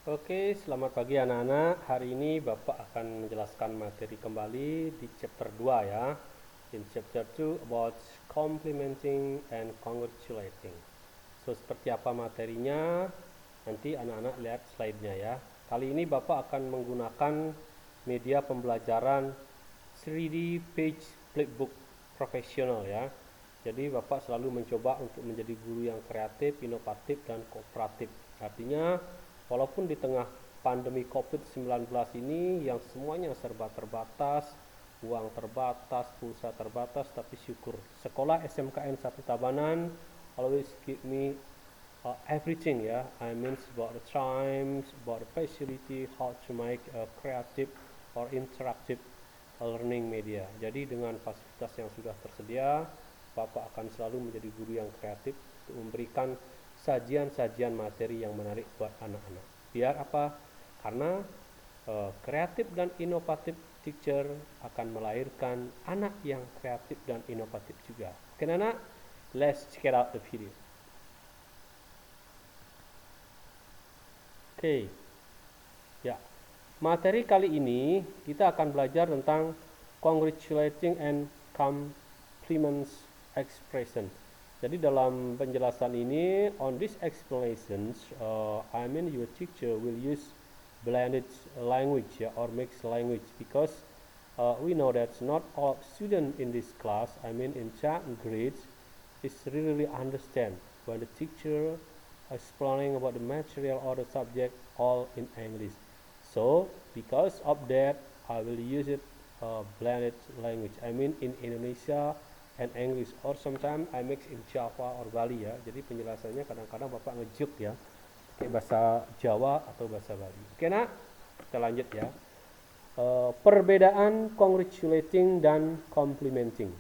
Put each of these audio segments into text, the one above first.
Oke, selamat pagi anak-anak. Hari ini Bapak akan menjelaskan materi kembali di chapter 2 ya. In chapter 2 about complimenting and congratulating. So, seperti apa materinya? Nanti anak-anak lihat slide-nya ya. Kali ini Bapak akan menggunakan media pembelajaran 3D page flipbook profesional ya. Jadi Bapak selalu mencoba untuk menjadi guru yang kreatif, inovatif, dan kooperatif. Artinya walaupun di tengah pandemi COVID-19 ini yang semuanya serba terbatas, uang terbatas, pulsa terbatas, tapi syukur sekolah SMKN 1 Tabanan always give me everything ya. I mean about the times, about the facility, how to make a creative or interactive learning media. Jadi dengan fasilitas yang sudah tersedia, Bapak akan selalu menjadi guru yang kreatif untuk memberikan sajian-sajian materi yang menarik buat anak-anak. Biar apa? Karena kreatif dan inovatif teacher akan melahirkan anak yang kreatif dan inovatif juga. Oke anak, let's check out the video. Oke, ya. Materi kali ini kita akan belajar tentang congratulating and compliments expression. Jadi dalam penjelasan ini, on this explanations, I mean your teacher will use blended language or mixed language because we know that not all students in this class, I mean in certain grades, is really understand when the teacher explaining about the material or the subject all in English. So because of that, I will use it blended language. I mean in Indonesia and English, or sometimes I mix in Java or Bali ya. Jadi penjelasannya kadang-kadang Bapak ngejuk ya, kayak bahasa Jawa atau bahasa Bali. Oke nak, kita lanjut ya. Perbedaan congratulating dan complimenting.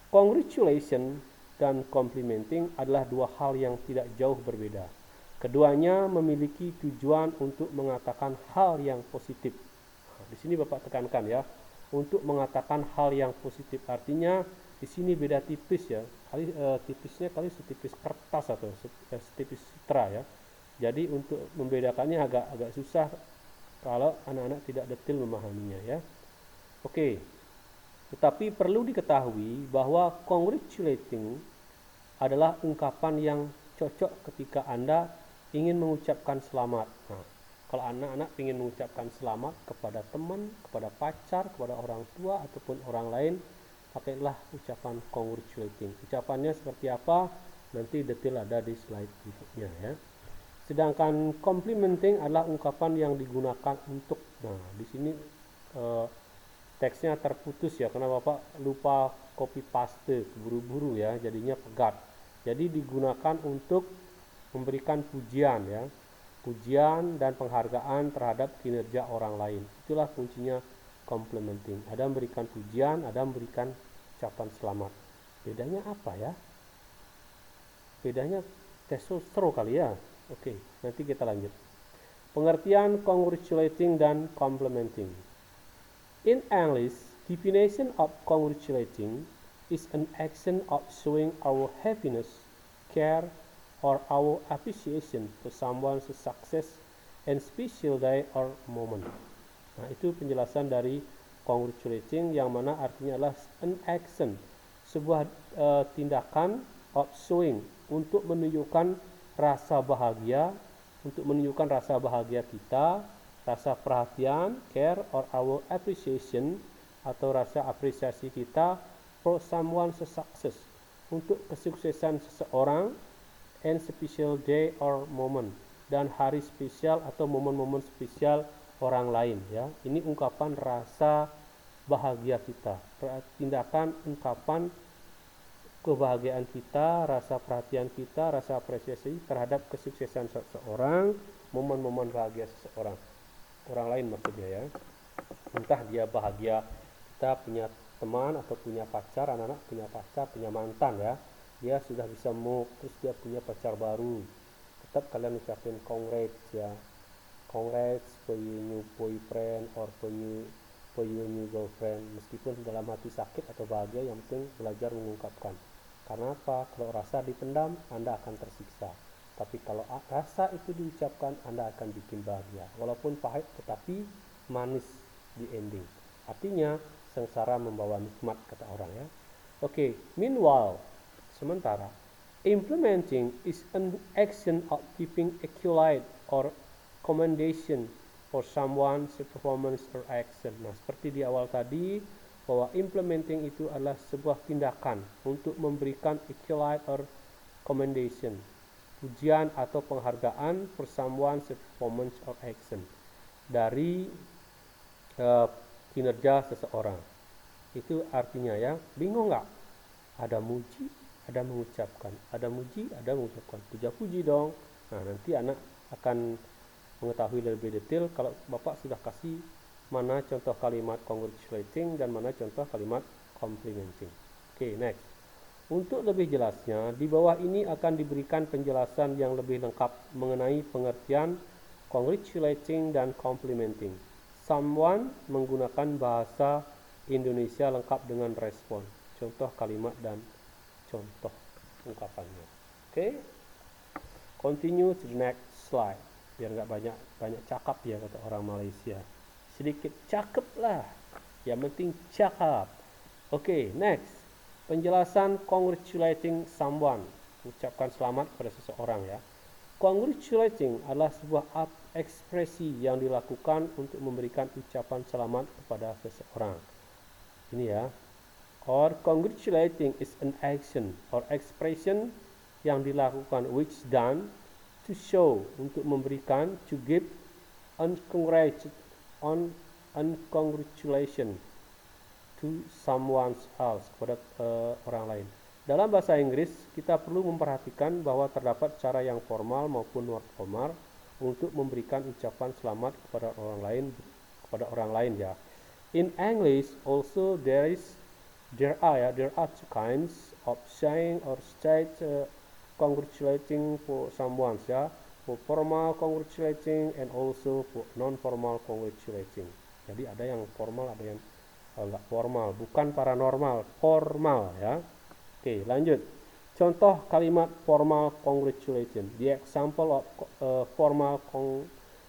Congratulation dan complimenting adalah dua hal yang tidak jauh berbeda. Keduanya memiliki tujuan untuk mengatakan hal yang positif. Nah, di sini Bapak tekankan ya, untuk mengatakan hal yang positif. Artinya di sini beda tipis ya. Tipisnya kali setipis kertas atau setipis sutra ya. Jadi untuk membedakannya agak susah kalau anak-anak tidak detail memahaminya ya. Oke. Tetapi perlu diketahui bahwa congratulating adalah ungkapan yang cocok ketika Anda ingin mengucapkan selamat. Nah, kalau anak-anak ingin mengucapkan selamat kepada teman, kepada pacar, kepada orang tua ataupun orang lain, pakailah ucapan congratulating. Ucapannya seperti apa? Nanti detail ada di slide berikutnya ya. Sedangkan complimenting adalah ungkapan yang digunakan untuk. Nah, di sini teksnya terputus ya karena Bapak lupa copy paste buru-buru ya, jadinya pegat. Jadi digunakan untuk memberikan pujian ya, pujian dan penghargaan terhadap kinerja orang lain. Itulah kuncinya complimenting. Ada memberikan pujian, ada memberikan ucapan selamat. Bedanya apa ya? Bedanya testosteron kali ya. Oke, nanti kita lanjut. Pengertian congratulating dan complimenting. In English, definition of congratulating is an action of showing our happiness, care, or our appreciation to someone's success and special day or moment. Nah, itu penjelasan dari congratulating yang mana artinya adalah an action, sebuah tindakan of showing untuk menunjukkan rasa bahagia, untuk menunjukkan rasa bahagia kita, rasa perhatian, care, or our appreciation, atau rasa apresiasi kita for someone's success, untuk kesuksesan seseorang, and special day or moment, dan hari spesial atau momen-momen spesial orang lain ya. Ini ungkapan rasa bahagia kita, tindakan ungkapan kebahagiaan kita, rasa perhatian kita, rasa apresiasi terhadap kesuksesan seseorang, momen-momen bahagia seseorang, orang lain maksudnya ya. Entah dia bahagia kita punya teman atau punya pacar, anak-anak punya pacar, punya mantan ya, dia sudah bisa move, terus dia punya pacar baru, tetap kalian ucapin congrats ya, congrats for your new boyfriend or for your new girlfriend, meskipun dalam hati sakit atau bahagia, yang penting belajar mengungkapkan. Karena apa? Kalau rasa dipendam, Anda akan tersiksa. Tapi kalau rasa itu diucapkan, Anda akan bikin bahagia. Walaupun pahit tetapi manis di ending. Artinya sengsara membawa nikmat, kata orang ya. Oke, meanwhile, sementara, implementing is an action of giving accolade or commendation for someone's performance or action. Nah, seperti di awal tadi, bahwa implementing itu adalah sebuah tindakan untuk memberikan accolade or commendation, pujian atau penghargaan for someone's performance or action, dari kinerja seseorang. Itu artinya ya, bingung nggak? Ada muji, ada mengucapkan, ada muji, ada mengucapkan. Puja-puji dong. Nah, nanti anak akan mengetahui lebih detail kalau Bapak sudah kasih mana contoh kalimat congratulating dan mana contoh kalimat complimenting. Oke, next. Untuk lebih jelasnya, di bawah ini akan diberikan penjelasan yang lebih lengkap mengenai pengertian congratulating dan complimenting. Someone menggunakan bahasa Indonesia lengkap dengan respon, contoh kalimat dan contoh ungkapannya. Oke, continue to the next slide. Biar nggak banyak cakap ya, kata orang Malaysia. Sedikit cakep lah, yang penting cakap. Oke, next. Penjelasan congratulating someone, ucapkan selamat kepada seseorang ya. Congratulating adalah sebuah ekspresi yang dilakukan untuk memberikan ucapan selamat kepada seseorang. Ini ya. Or congratulating is an action or expression yang dilakukan which done to show, untuk memberikan, to give congratulation to someone else, kepada orang lain. Dalam bahasa Inggris, kita perlu memperhatikan bahwa terdapat cara yang formal maupun non formal untuk memberikan ucapan selamat kepada orang lain ya. In English also there are two kinds of saying or state congratulating for someone ya. For formal congratulating and also for non-formal congratulating. Jadi ada yang formal, ada yang enggak formal, bukan paranormal, formal ya. Oke, lanjut. Contoh kalimat formal congratulating. The example of formal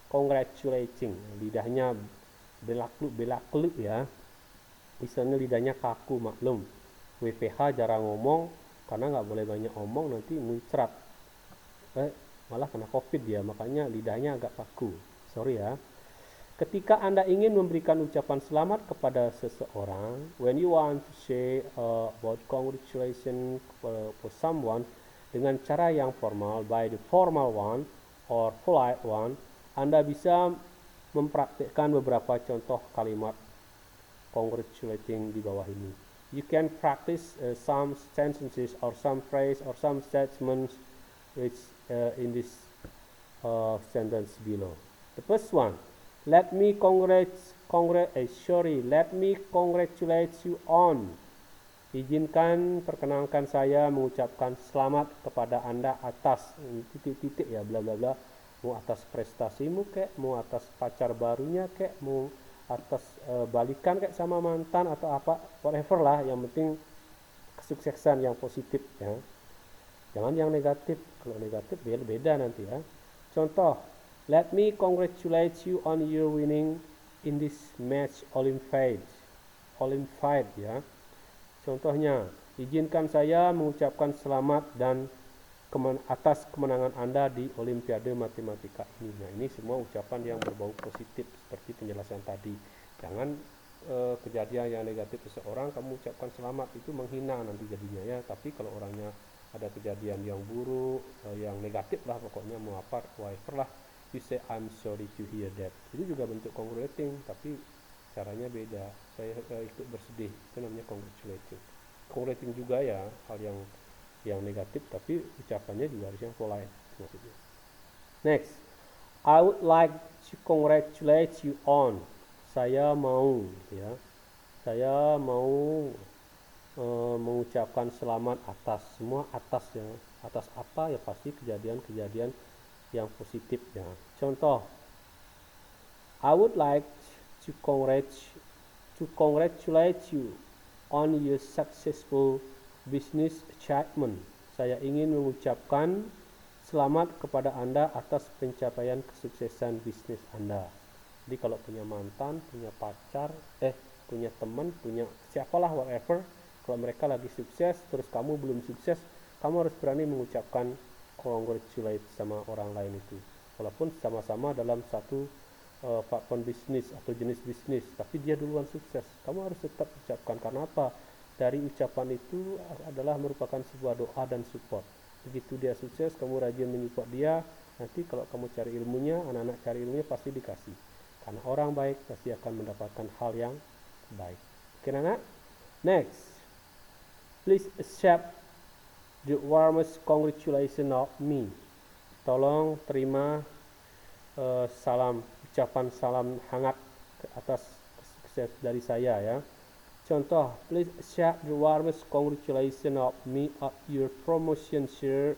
congratulating. Lidahnya belak-beluk ya. Misalnya lidahnya kaku, maklum. WPH jarang ngomong, karena nggak boleh banyak ngomong, nanti muncrat. Malah kena COVID ya, makanya lidahnya agak kaku. Sorry ya. Ketika Anda ingin memberikan ucapan selamat kepada seseorang, when you want to say about congratulations for someone dengan cara yang formal, by the formal one or polite one, Anda bisa mempraktikkan beberapa contoh kalimat congratulating di bawah ini. You can practice some sentences or some phrase or some statements which in this sentence below. The first one, let me congratulate you on. Izinkan, perkenankan saya mengucapkan selamat kepada Anda atas titik-titik ya, bla bla bla. Mau atas prestasimu kek, mau atas pacar barunya kek, mau atas balikan kek sama mantan atau apa, whatever lah, yang penting kesuksesan yang positif ya. Jangan yang negatif. Kalau negatif beda nanti ya. Contoh, let me congratulate you on your winning in this match Olympiad ya. Contohnya, izinkan saya mengucapkan selamat dan atas kemenangan Anda di Olimpiade Matematika ini. Nah, ini semua ucapan yang berbau positif seperti penjelasan tadi. Jangan kejadian yang negatif seseorang kamu ucapkan selamat, itu menghina nanti jadinya ya. Tapi kalau orangnya ada kejadian yang buruk, yang negatif lah pokoknya, mau apa, whatever lah, you say I'm sorry to hear that. Itu juga bentuk congratulating, tapi caranya beda. Saya ikut bersedih, itu namanya congratulating. Congratulating juga ya, hal yang negatif, tapi ucapannya juga harus yang polite maksudnya. Next, I would like to congratulate you on. Saya mau ya, saya mau mengucapkan selamat atas, semua atas ya. Atas apa ya, pasti kejadian-kejadian yang positif ya. Contoh, I would like to congratulate you on your successful business achievement. Saya ingin mengucapkan selamat kepada Anda atas pencapaian kesuksesan bisnis Anda. Jadi kalau punya mantan, punya pacar, punya teman, punya siapalah whatever, kalau mereka lagi sukses terus kamu belum sukses, kamu harus berani mengucapkan congratulate sama orang lain itu. Walaupun sama-sama dalam satu platform bisnis atau jenis bisnis, tapi dia duluan sukses, kamu harus tetap ucapkan. Karena apa? Dari ucapan itu adalah merupakan sebuah doa dan support. Begitu dia sukses, kamu rajin menyupport dia, nanti kalau kamu cari ilmunya, anak-anak cari ilmunya pasti dikasih. Karena orang baik pasti akan mendapatkan hal yang baik. Oke, anak? Next. Please accept the warmest congratulations of me. Tolong terima ucapan salam hangat atas sukses dari saya ya. Contoh, please accept the warmest congratulations of me of your promotion, sir.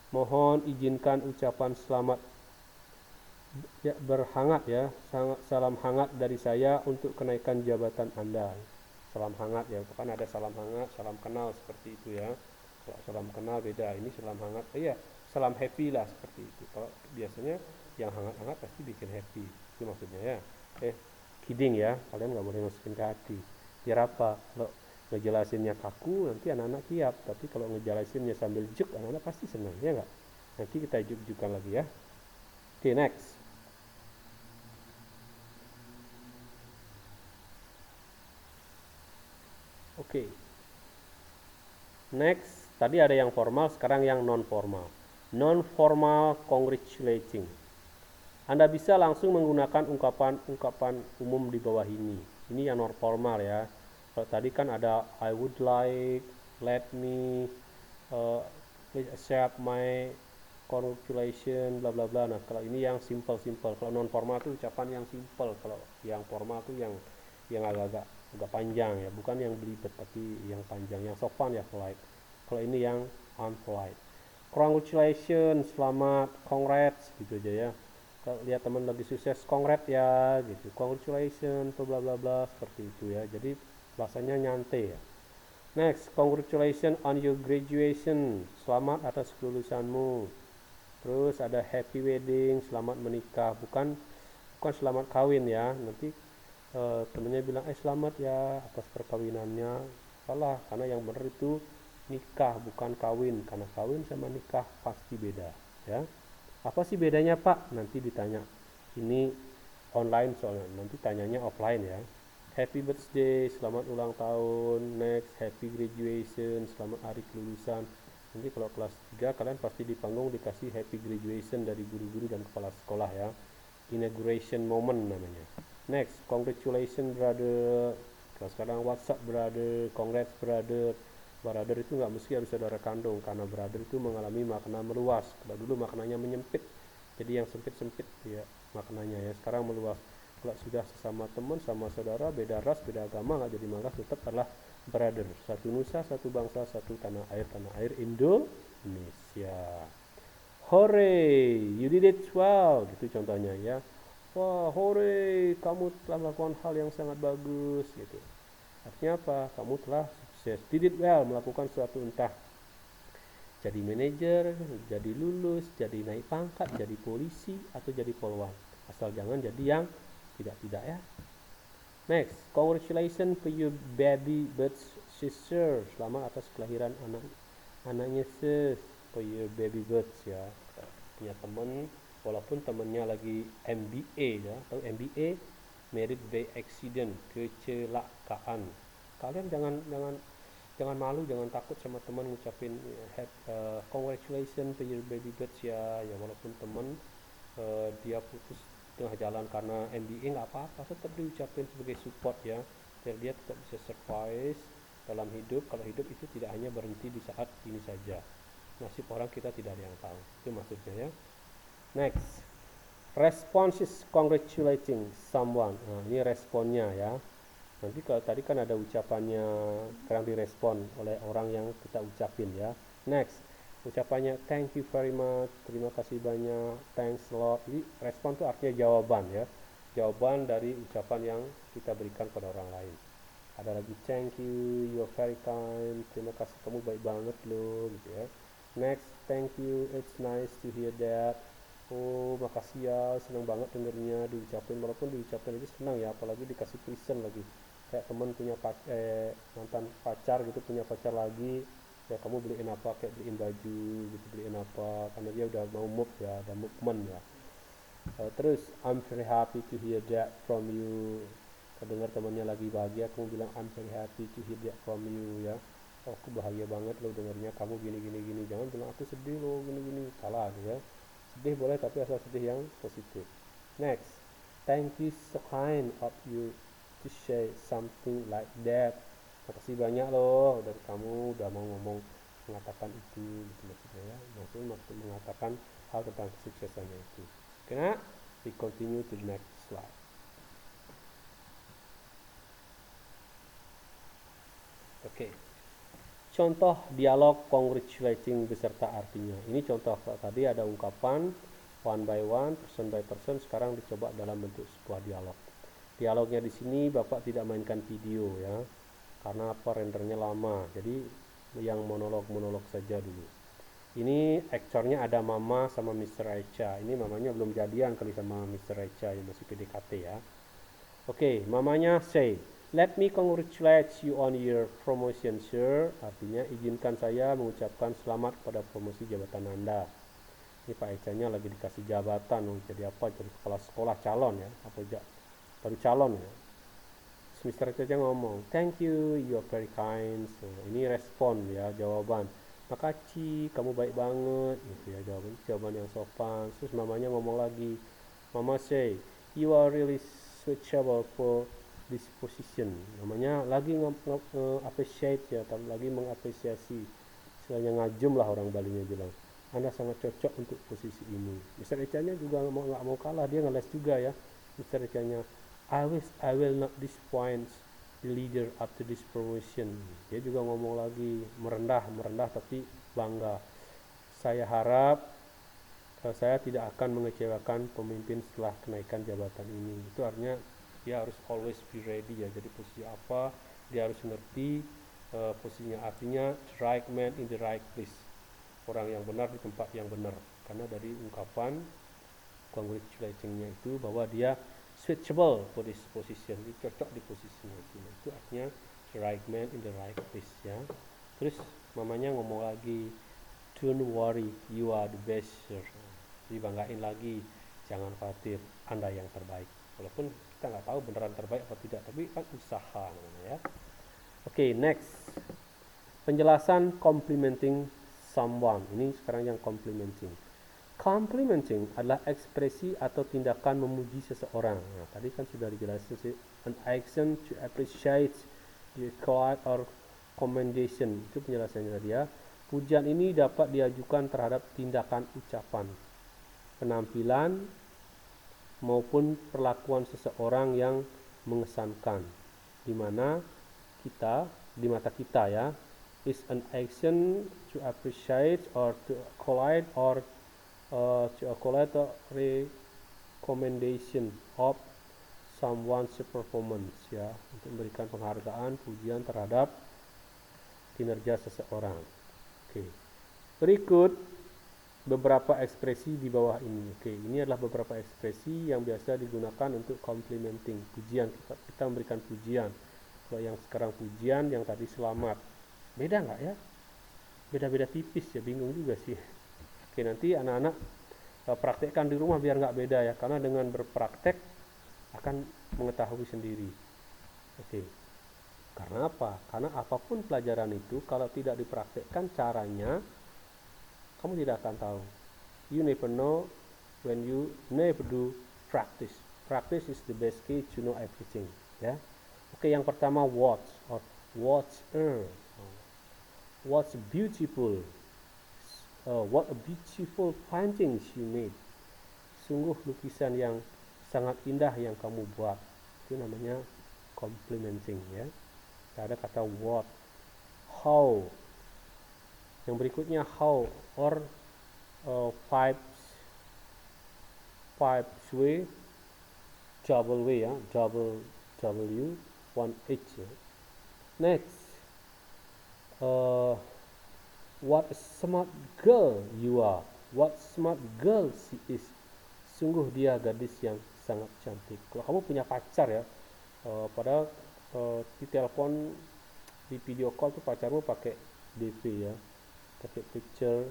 Mohon izinkan ucapan selamat ya, berhangat ya, salam hangat dari saya untuk kenaikan jabatan Anda. Salam hangat ya, kan ada salam hangat, salam kenal seperti itu ya. Kalau salam kenal beda, ini salam hangat. Iya, salam happy lah seperti itu. Kalau biasanya yang hangat-hangat pasti bikin happy. Itu maksudnya ya. Kidding ya, kalian nggak boleh masukin ke hati. Biar apa? Kalau ngejelasinnya kaku, nanti anak-anak tiap. Tapi kalau ngejelasinnya sambil juk, anak-anak pasti senang, ya nggak? Nanti kita juk-jukan lagi ya. Oke, next. Oke. Next, tadi ada yang formal, sekarang yang non-formal. Non-formal congratulating. Anda bisa langsung menggunakan ungkapan-ungkapan umum di bawah ini. Ini yang non-formal ya. Kalau tadi kan ada I would like, let me, please accept my congratulations, bla bla bla. Nah, kalau ini yang simple. Kalau non-formal itu ucapan yang simple. Kalau yang formal itu yang agak-agak panjang ya, bukan yang belibet tapi yang panjang, yang sopan ya, polite. Kalau ini yang unpolite. Congratulations, selamat, congrats gitu aja ya. Kalau lihat teman lagi sukses, congrats ya gitu, congratulations, bla bla bla seperti itu ya. Jadi bahasanya nyantai ya. Next, congratulations on your graduation, selamat atas kelulusanmu. Terus ada happy wedding, selamat menikah, bukan selamat kawin ya. Nanti temennya bilang selamat ya atas perkawinannya. Salah, karena yang benar itu nikah bukan kawin, karena kawin sama nikah pasti beda ya. Apa sih bedanya Pak? Nanti ditanya. Ini online soalnya, nanti tanyanya offline ya. Happy birthday, selamat ulang tahun. Next, happy graduation, selamat hari kelulusan. Nanti kalau kelas 3 kalian pasti di panggung dikasih happy graduation dari guru-guru dan kepala sekolah ya. Inauguration moment namanya. Next, congratulations brother. Kalau sekarang WhatsApp brother, congrats brother. Brother itu nggak mesti harus saudara kandung, karena brother itu mengalami makna meluas. Kalau dulu maknanya menyempit, jadi yang sempit-sempit ya maknanya ya. Sekarang meluas. Kalau sudah sesama teman, sama saudara, beda ras, beda agama, nggak jadi malas, tetap adalah brother. Satu nusa, satu bangsa, satu tanah air Indonesia. Hooray, you did it well, gitu contohnya ya. Wah, hore, kamu telah melakukan hal yang sangat bagus gitu. Artinya apa? Kamu telah sukses. Did it well, melakukan suatu entah jadi manajer, jadi lulus, jadi naik pangkat, jadi polisi, atau jadi polwan. Asal jangan jadi yang tidak-tidak ya. Next, congratulations for your baby birth sister. Selamat atas kelahiran anaknya sis. For your baby birth ya. Punya teman, walaupun temennya lagi MBA ya, atau MBA, married by accident, kecelakaan. Kalian jangan malu, jangan takut sama teman ngucapin congratulations to your baby birth ya. Ya walaupun teman dia putus tengah jalan karena MBA, nggak apa-apa, tetap diucapin sebagai support ya, biar dia tetap bisa survive dalam hidup. Kalau hidup itu tidak hanya berhenti di saat ini saja, nasib orang kita tidak ada yang tahu, itu maksudnya ya. Next, response is congratulating someone. Nah, ini responnya ya. Nanti kalau tadi kan ada ucapannya, sekarang direspon oleh orang yang kita ucapin ya. Next, ucapannya thank you very much, terima kasih banyak, thanks a lot. Jadi respon itu artinya jawaban ya. Jawaban dari ucapan yang kita berikan pada orang lain. Ada lagi thank you, you're very kind, terima kasih, kamu baik banget loh gitu ya. Next, thank you, it's nice to hear that. Oh, makasih ya, senang banget dengernya diucapin, walaupun diucapin aja senang ya, apalagi dikasih present lagi. Kayak temen punya mantan pacar gitu, punya pacar lagi, ya kamu beliin apa, kayak beliin baju gitu, beliin apa, karena dia udah mau move ya, udah movement ya. Terus, I'm very happy to hear that from you. Kedengar temannya lagi bahagia, kamu bilang I'm very happy to hear that from you ya. Oh, aku bahagia banget loh dengarnya kamu gini gini gini. Jangan bilang aku sedih loh gini gini. Salah gitu ya. Sedih boleh tapi asal sedih yang positif. Next, thank you so kind of you to say something like that. Makasih banyak loh dari kamu udah mau ngomong mengatakan itu gitu maksudnya ya. Maksud mengatakan hal tentang kesuksesannya itu. Kena, we continue to the next slide. Oke. Contoh dialog congratulating beserta artinya. Ini contoh tadi ada ungkapan one by one, person by person, sekarang dicoba dalam bentuk sebuah dialog. Dialognya di sini Bapak tidak mainkan video ya. Karena apa, rendernya lama. Jadi yang monolog-monolog saja dulu. Ini aktornya ada Mama sama Mr. Echa. Ini mamanya belum jadian kali sama Mr. Echa yang masih PDKT ya. Oke, mamanya say, let me congratulate you on your promotion, sir. Artinya izinkan saya mengucapkan selamat pada promosi jabatan Anda. Ini Pak Echanya lagi dikasih jabatan, jadi apa? Jadi kepala sekolah calon ya, apa baru calon ya. Mr. Echa ngomong, thank you, you are very kind. So, ini respon ya, jawaban. Makasih, kamu baik banget, gitu ya jawaban yang sopan. Terus mamanya ngomong lagi, Mama say, you are really suitable for this position. Namanya lagi appreciate ya, lagi mengapresiasi. Istilahnya ngajem lah orang Balinya bilang. Anda sangat cocok untuk posisi ini. Mr. Echanya juga nggak mau kalah, dia ngeles juga ya. Mr. Echanya, I wish I will not disappoint the leader after this promotion. Dia juga ngomong lagi, merendah tapi bangga. Saya harap saya tidak akan mengecewakan pemimpin setelah kenaikan jabatan ini. Itu artinya dia harus always be ready ya. Jadi posisi apa dia harus ngerti posisinya. Artinya the right man in the right place. Orang yang benar di tempat yang benar. Karena dari ungkapan congratulating-nya itu bahwa dia suitable for this position, dia cocok di posisinya itu. Itu artinya the right man in the right place ya. Terus mamanya ngomong lagi, don't worry, you are the best, sir. Dibanggain lagi, jangan khawatir, Anda yang terbaik. Walaupun kita nggak tahu beneran terbaik atau tidak, tapi kan usaha namanya ya. Oke, next. Penjelasan complimenting someone. Ini sekarang yang complimenting. Complimenting adalah ekspresi atau tindakan memuji seseorang. Nah, tadi kan sudah dijelaskan sih, an action to appreciate, record or commendation. Itu penjelasannya dia. Pujian ini dapat diajukan terhadap tindakan ucapan, penampilan maupun perlakuan seseorang yang mengesankan. Di mana kita, di mata kita ya, is an action to appreciate or to collide or to accolade a recommendation of someone's performance ya, untuk memberikan penghargaan, pujian terhadap kinerja seseorang. Oke. Berikut beberapa ekspresi di bawah ini. Oke, ini adalah beberapa ekspresi yang biasa digunakan untuk complimenting, pujian. Kita memberikan pujian. Kalau yang sekarang pujian, yang tadi selamat. Beda nggak ya? Beda-beda tipis ya, bingung juga sih. Oke, nanti anak-anak praktekkan di rumah biar nggak beda ya, karena dengan berpraktek akan mengetahui sendiri. Oke, karena apa? Karena apapun pelajaran itu kalau tidak dipraktekkan caranya, kamu tidak akan tahu. You never know when you never do practice. Practice is the best key to know everything ya. Oke, yang pertama what or what's what's beautiful. What a beautiful painting you made. Sungguh lukisan yang sangat indah yang kamu buat. Itu namanya complimenting ya. Ada kata what, how. Yang berikutnya how or five way, double way ya, double W, one H ya. Next, What a smart girl you are. What smart girl she is. Sungguh dia gadis yang sangat cantik. Kalau kamu punya pacar ya, padahal di telepon, di video call tuh pacarmu pakai DP ya, pakai picture,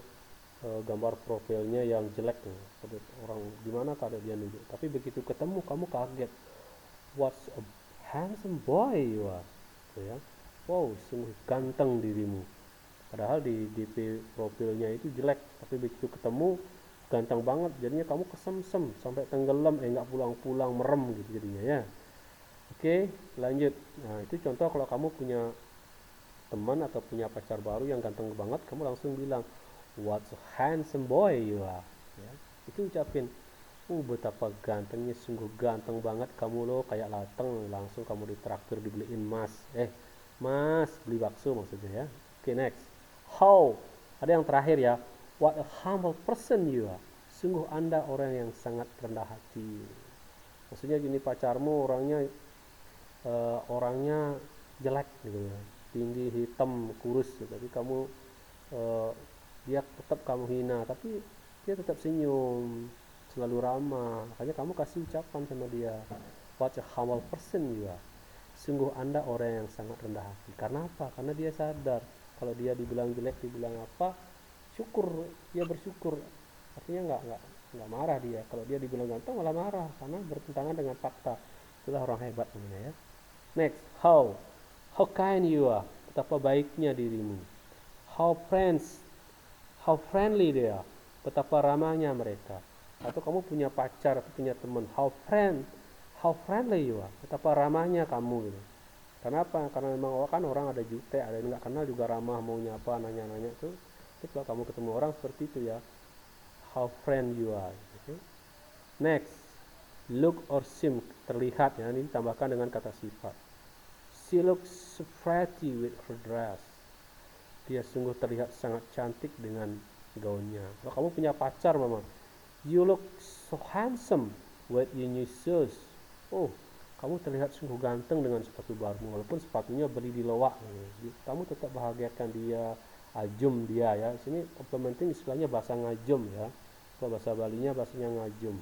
gambar profilnya yang jelek tuh. Orang di mana kada dia nunjuk. Tapi begitu ketemu kamu kaget. What a handsome boy you are. Gitu ya. Wow, sungguh ganteng dirimu. Padahal di DP profilnya itu jelek, tapi begitu ketemu ganteng banget, jadinya kamu kesemsem sampai tenggelam, nggak pulang-pulang, merem gitu jadinya ya. Oke, lanjut. Nah, itu contoh kalau kamu punya teman atau punya pacar baru yang ganteng banget, kamu langsung bilang, what a handsome boy you are. Ya, itu ucapin, betapa gantengnya, sungguh ganteng banget kamu loh, kayak lateng, langsung kamu ditraktir dibeliin mas. Mas, beli bakso maksudnya ya. Oke, next. How? Ada yang terakhir ya. What a humble person you are. Sungguh Anda orang yang sangat rendah hati. Maksudnya gini, pacarmu orangnya jelek gitu ya. Tinggi, hitam, kurus gitu. Tapi kamu dia tetap kamu hina, tapi dia tetap senyum, selalu ramah. Makanya kamu kasih ucapan sama dia. What a humble person you are. Sungguh Anda orang yang sangat rendah hati. Karena apa? Karena dia sadar kalau dia dibilang jelek, dibilang apa, syukur, dia bersyukur. Artinya nggak marah dia. Kalau dia dibilang ganteng malah marah karena bertentangan dengan fakta. Itulah orang hebat namanya ya. Next, how kind you are. Betapa baiknya dirimu. How friendly they are. Betapa ramahnya mereka. Atau kamu punya pacar atau punya teman, how friendly you are. Betapa ramahnya kamu gitu. Kenapa? Karena memang orang ada jutek, ada yang nggak kenal juga ramah, mau nyapa, nanya-nanya tuh. Tapi kalau kamu ketemu orang seperti itu ya, how friend you are. Okay? Next, look or seem, terlihat ya, ini tambahkan dengan kata sifat. She looks so pretty with her dress. Dia sungguh terlihat sangat cantik dengan gaunnya. Kalau kamu punya pacar, mama, you look so handsome with your new shoes. Oh, kamu terlihat sungguh ganteng dengan sepatu barumu, walaupun sepatunya beli di loak. Kamu tetap bahagiakan dia, ajum dia ya. Sini complimenting istilahnya bahasa ngajum ya. Kalau bahasa Balinya bahasanya ngajum.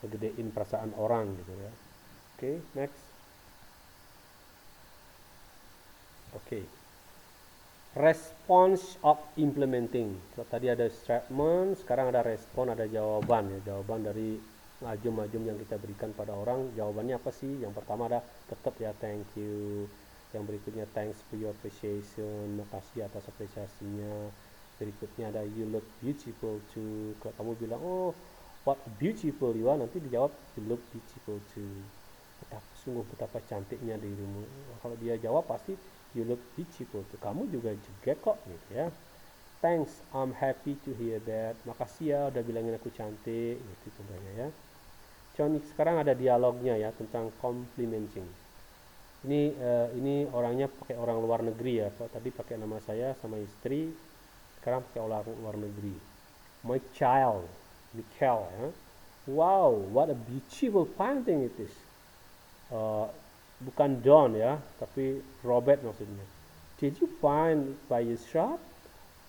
Ngegedein perasaan orang gitu ya. Oke, next. Oke. Response of implementing. So, tadi ada statement, sekarang ada respon, ada jawaban ya. Jawaban dari ngajum-ngajum yang kita berikan pada orang. Jawabannya apa sih? Yang pertama ada tetap ya, thank you. Yang berikutnya thanks for your appreciation, makasih atas apresiasinya. Berikutnya ada you look beautiful too. Kalau kamu bilang, oh what beautiful you are, nanti dijawab you look beautiful too. Sungguh betapa cantiknya dirimu. Kalau dia jawab pasti you look beautiful too. Kamu juga kok gitu ya. Thanks, I'm happy to hear that. Makasih ya udah bilangin aku cantik, gitu contohnya ya. Sekarang ada dialognya ya tentang complimenting. Ini orangnya pakai orang luar negeri ya. Kalau tadi pakai nama saya sama istri, sekarang pakai orang luar negeri. My child, Michael ya. Wow, what a beautiful painting it is. Bukan John ya, tapi Robert maksudnya. Did you find by yourself?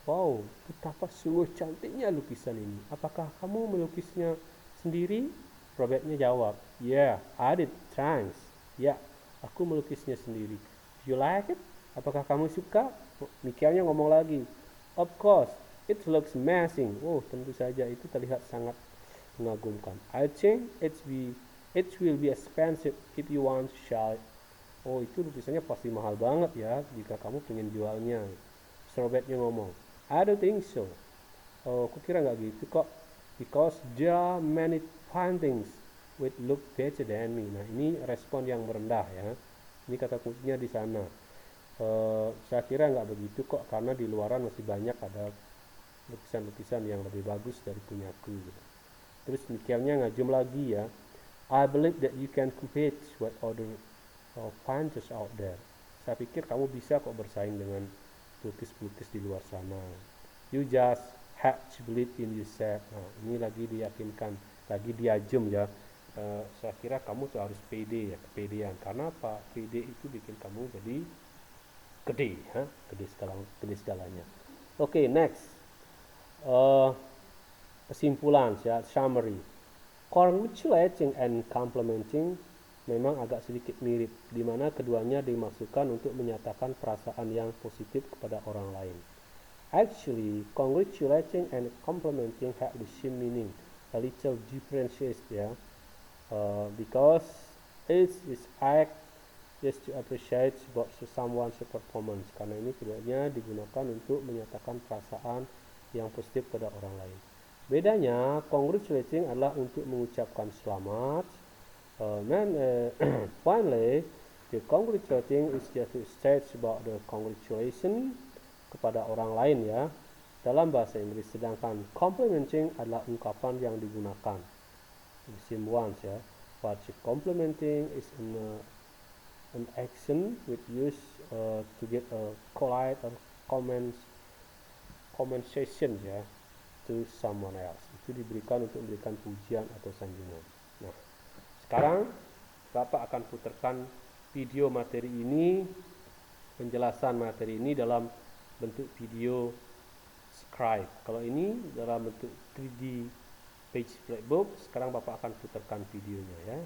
Wow, betapa sungguh cantiknya lukisan ini. Apakah kamu melukisnya sendiri? Robertnya jawab, yeah, I did, thanks. Ya, aku melukisnya sendiri. Do you like it? Apakah kamu suka? Michaelnya ngomong lagi, of course, it looks amazing. Oh, tentu saja itu terlihat sangat mengagumkan. I think it will be expensive if you want to sell it. Oh, itu lukisannya pasti mahal banget ya jika kamu pengen jualnya. Robertnya ngomong, I don't think so. Oh, aku kira nggak gitu kok. Because there are many paintings which look better than me. Nah, ini respon yang merendah ya. Ini kata kuncinya di sana. Saya kira nggak begitu kok, karena di luaran masih banyak ada lukisan-lukisan yang lebih bagus dari punyaku. Terus Michaelnya ngajum lagi ya. I believe that you can compete with other painters out there. Saya pikir kamu bisa kok bersaing dengan pelukis-pelukis di luar sana. You just have to believe in yourself. Nah, ini lagi diyakinkan, lagi diajum ya. Saya kira kamu tuh harus pede ya, kepedean. Karena apa? Pede itu bikin kamu jadi gede, gede skalanya. Oke, next. Eh, Kesimpulan ya, summary. Congratulating and complimenting memang agak sedikit mirip, di mana keduanya dimaksudkan untuk menyatakan perasaan yang positif kepada orang lain. Actually, congratulating and complimenting have the same meaning, a little differences ya, because it is act is to appreciate about someone's performance. Karena ini keduanya digunakan untuk menyatakan perasaan yang positif pada orang lain. Bedanya, congratulating adalah untuk mengucapkan selamat. Finally, the congratulating is just to state about the congratulation kepada orang lain ya dalam bahasa Inggris, sedangkan complimenting adalah ungkapan yang digunakan the same ones ya, but complimenting is an action which use to get a polite or compensation ya to someone else, itu diberikan untuk memberikan pujian atau sanjungan. Nah, sekarang Bapak akan putarkan video materi ini, penjelasan materi ini dalam bentuk video scribe. Kalau ini dalam bentuk 3D page flipbook. Sekarang Bapak akan putarkan videonya ya.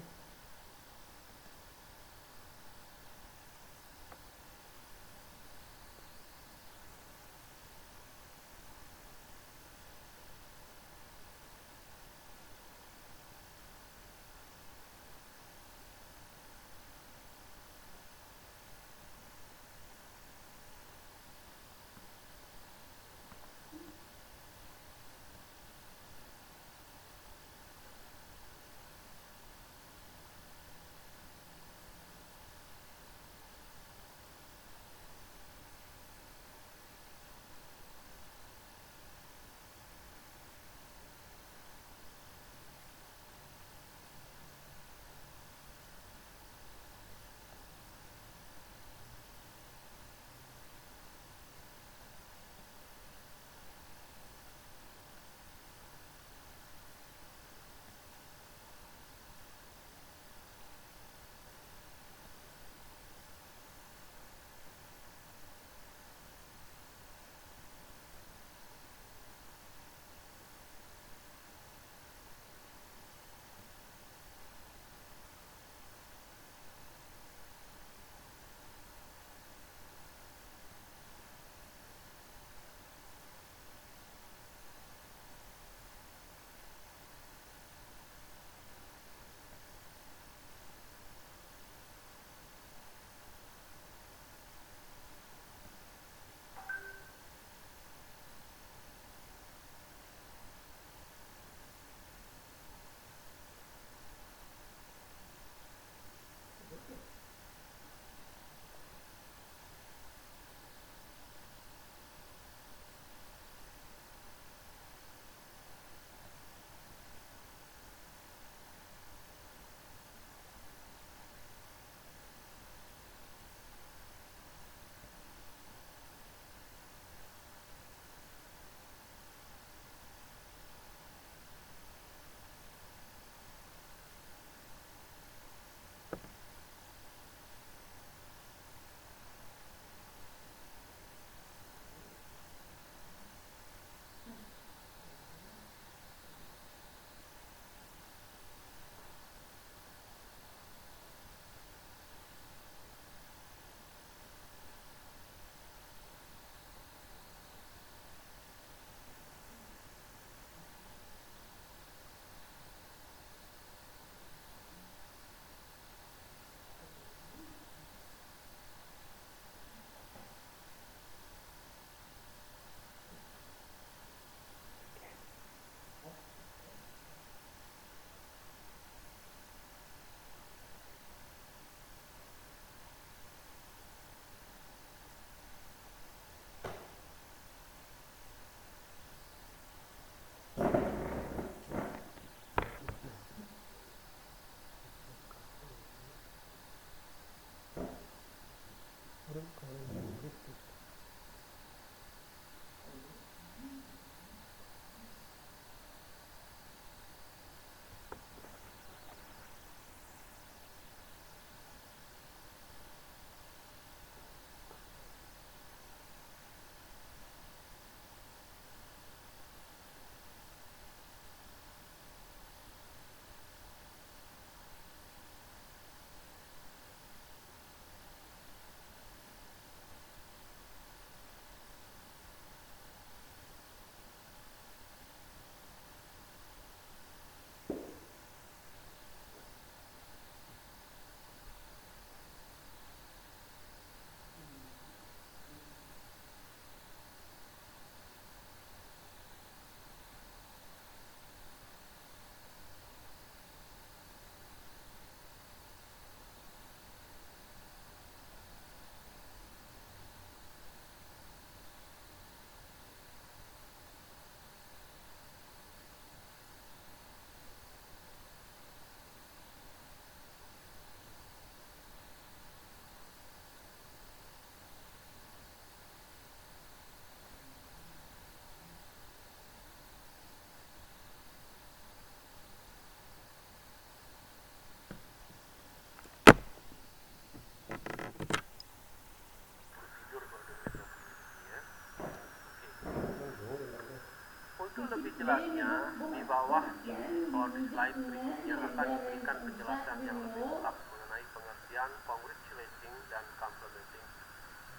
jelasnya di bawah atau di slide berikutnya akan diberikan penjelasan yang lebih lengkap mengenai pengertian congratulating dan complimenting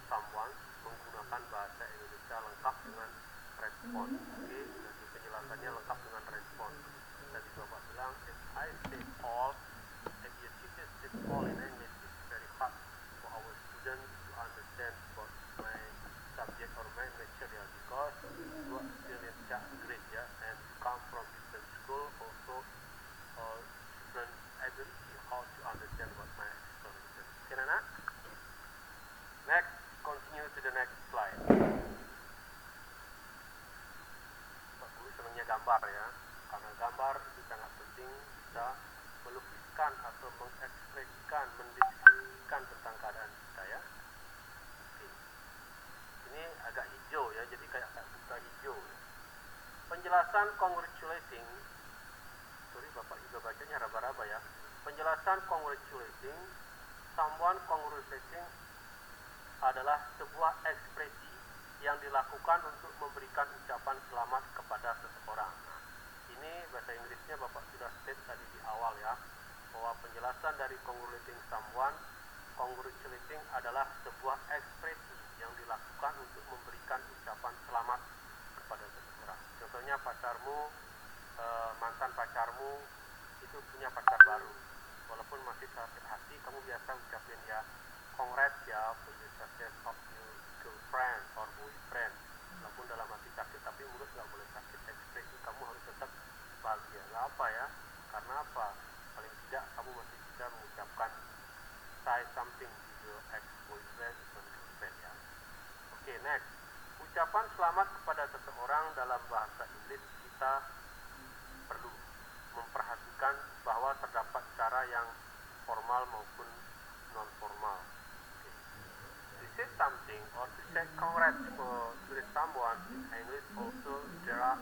someone menggunakan bahasa Indonesia lengkap dengan respon. Oke, nanti penjelasannya lengkap dengan respon. Tadi Bapak bilang, if your teacher said all in English, it's very hard for our students to understand what my subject or my material because you are still in that grade, yeah, and you come from different school, also different ability how to understand what my explanation. Okay, Nana? Next, continue to the next slide. Pak Guru senangnya gambar ya, karena gambar itu sangat penting bisa melukiskan atau mengekspresikan, mendeskripsikan tentang keadaan kita ya. Oke. Ini agak hijau ya, jadi kayak buta hijau. Penjelasan congratulating, sorry Bapak juga bacanya raba-raba ya. Penjelasan congratulating, someone congratulating adalah sebuah ekspresi yang dilakukan untuk memberikan ucapan selamat kepada seseorang. Nah, ini bahasa Inggrisnya Bapak sudah state tadi di awal ya, bahwa penjelasan dari congratulating someone, congratulating adalah sebuah ekspresi yang dilakukan untuk memberikan ucapan selamat kepada seseorang. Contohnya pacarmu, mantan pacarmu itu punya pacar baru, walaupun masih sakit hati, kamu biasa ucapin ya, congrats ya for the success of your girlfriend or boyfriend. Walaupun dalam hati sakit, tapi mulut nggak boleh sakit. Ekspresi kamu harus tetap bahagia. Nggak apa ya? Karena apa? Paling tidak kamu masih bisa mengucapkan say something to your ex-boyfriend or girlfriend ya. Oke, next. Ucapan selamat kepada seseorang dalam bahasa Inggris kita perlu memperhatikan bahwa terdapat cara yang formal maupun non formal. To say something or to say congrats to someone in English also there are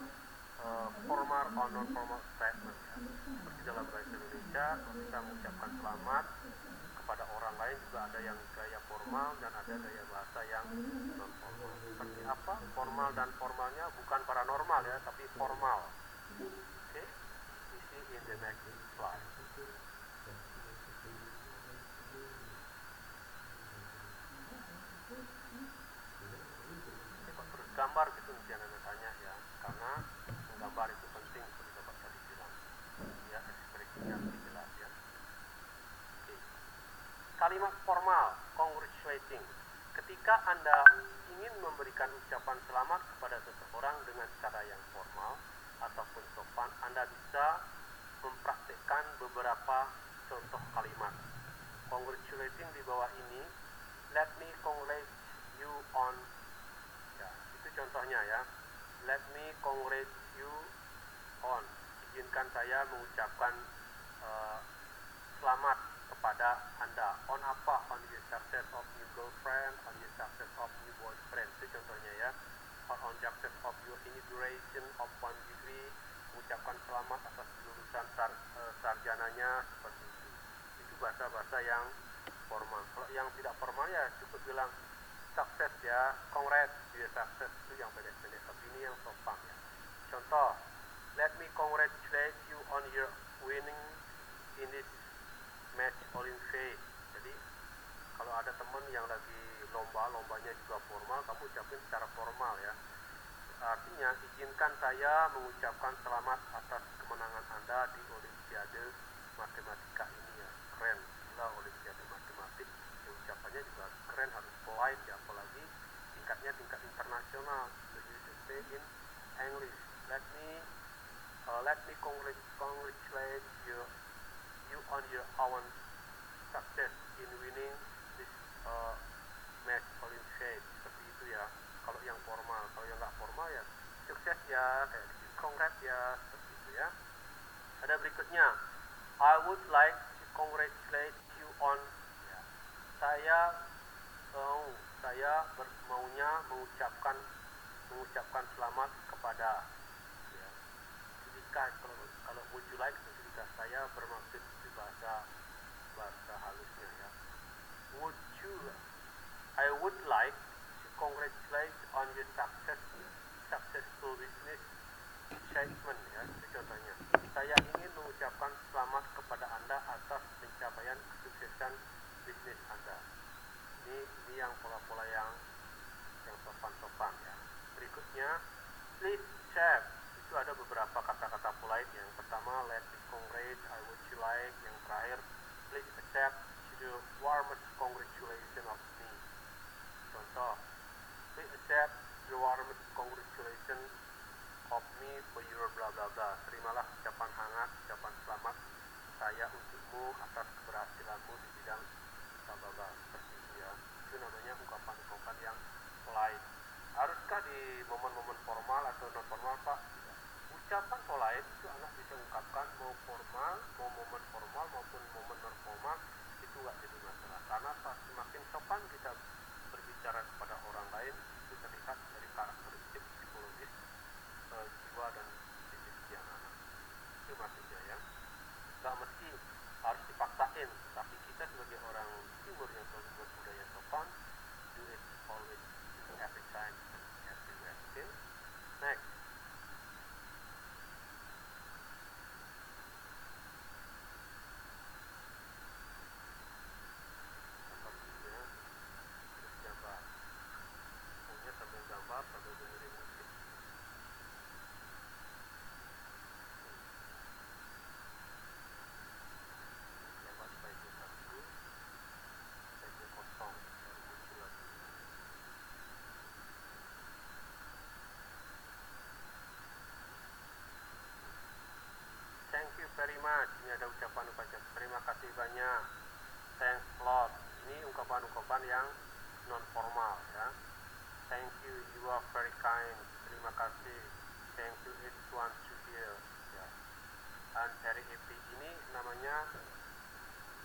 formal or non-formal statement ya. Seperti dalam bahasa Indonesia kalau kita mengucapkan selamat kepada orang lain juga ada yang gaya formal dan ada gaya bahasa yang non-formal. Seperti apa? Formal dan formalnya bukan paranormal ya, tapi formal. Oke, you see in the next slide. Gambar gitu nanti anak tanya ya, karena menggambar itu penting seperti Bapak tadi bilang ya, ekspresinya lebih jelas ya. Oke. Kalimat formal, congratulating. Ketika Anda ingin memberikan ucapan selamat kepada seseorang dengan cara yang formal ataupun sopan, Anda bisa mempraktikkan beberapa contoh kalimat. Congratulating di bawah ini, let me congratulate you on, ya, itu contohnya ya. Let me congratulate you on, izinkan saya mengucapkan selamat kepada Anda. On apa? On the success of your girlfriend, on the success of your boyfriend. Itu contohnya ya. On success of your inauguration of 1 degree, mengucapkan selamat atas lulusan sarjananya, seperti itu. Itu bahasa-bahasa yang formal. Kalau yang tidak formal ya cukup bilang sukses ya, congrats, dia sukses, itu yang pendek-pendek, tapi ini yang sopan ya. Contoh, let me congratulate you on your winning in this match Olympic. Jadi kalau ada teman yang lagi lombanya juga formal, kamu ucapin secara formal ya. Artinya izinkan saya mengucapkan selamat atas kemenangan Anda di Olimpiade Matematika ini ya. Keren, gila Olimpiade Matematik. Ya, ucapannya juga keren, harus polite ya, apalagi tingkatnya tingkat internasional. So you should say in English. Let me congratulate you on your own success in winning this match Olympiad. Seperti itu ya. Kalau yang formal, kalau yang nggak formal ya sukses ya, kayak gitu, congrats ya, seperti itu ya. Ada berikutnya, I would like to congratulate you on, ya. Saya maunya mengucapkan selamat kepada, ya. Jika kalau would you like itu jika saya bermaksud di bahasa halusnya ya. I would like to congratulate on your successful business achievement ya, itu contohnya. Saya ingin mengucapkan selamat kepada Anda atas pencapaian kesuksesan bisnis Anda. Ini yang pola-pola yang sopan-sopan ya. Berikutnya, please accept. Itu ada beberapa kata-kata polite. Yang pertama, let me congrats, I would you like. Yang terakhir, please accept the warmest congratulation of me. Contoh, please accept the warmest congratulation of me for your bla bla bla. Terimalah ucapan hangat, ucapan selamat saya untukmu atas keberhasilanmu di bidang bla bla bla. Seperti itu ya. Itu namanya ungkapan-ungkapan yang polite. Haruskah di momen-momen formal atau non formal, Pak? Tidak. Ucapan polite itu anak bisa ungkapkan mau formal, mau momen formal maupun momen non formal, itu nggak jadi masalah. Karena semakin sopan kita berbicara kepada orang lain, itu terlihat dari karakteristik psikologis jiwa dan fisik anak. Itu maksudnya ya. Nggak mesti harus dipaksain, tapi kita sebagai orang timur yang selalu berbudaya sopan, do it always, every time and everywhere. Okay? Next. Gambar dulu ya. Terus gambar. Pokoknya sambil gambar sambil dengerin musik. Gambar slide satu, slide kosong, baru muncul lagi. Thank you very much. Ini ada ucapan-ucapan terima kasih banyak. Thanks a lot. Ini ungkapan-ungkapan yang non formal ya. Thank you, you are very kind. Terima kasih. Thank you, it's one to hear. Ya. Dan very happy ini namanya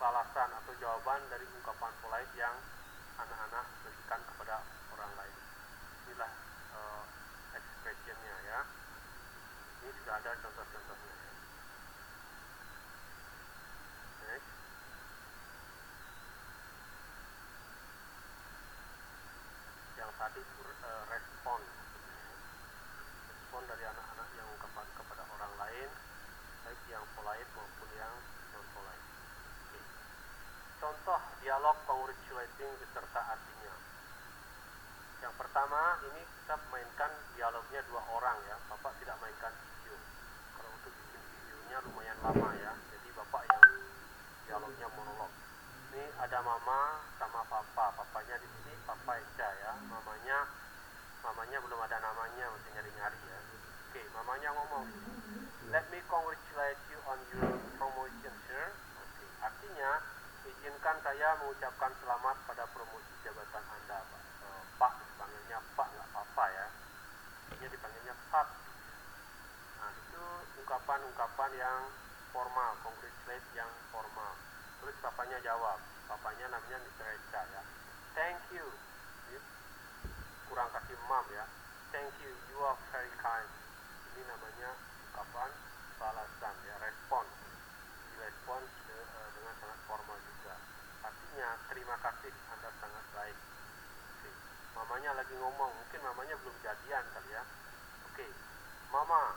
balasan atau jawaban dari ungkapan polite yang anak-anak berikan kepada orang lain. Inilah expressionnya ya. Ini sudah ada contoh-contohnya ya. Next. Yang tadi itu respon. Respon dari anak-anak yang ungkapan kepada orang lain, baik yang polite maupun yang non polite. Okay. Contoh dialog congratulating beserta artinya. Yang pertama ini kita mainkan dialognya dua orang ya. Bapak tidak mainkan video. Kalau untuk bikin videonya lumayan lama ya. Jadi bapak yang dialognya monolog. Ini ada mama sama papa. Papanya di sini Papa Eca ya. Mamanya belum ada namanya, masih nyari-nyari ya. Oke, mamanya ngomong, let me congratulate you on your promotion, sir. Oke, artinya izinkan saya mengucapkan selamat pada promosi jabatan Anda, Pak. Pak dipanggilnya Pak, nggak Papa ya. Ini dipanggilnya Pak. Nah, itu ungkapan-ungkapan yang formal, congratulate yang formal. Terus papanya jawab, papanya namanya Mr. Eca ya. Thank you. Kurang kasih mam ya. Thank you, you are very kind. Ini namanya ungkapan balasan ya, respon. Direspon dengan sangat formal juga. Artinya terima kasih, Anda sangat baik. Oke. Mamanya lagi ngomong, mungkin mamanya belum jadian kali ya. Oke. Mama,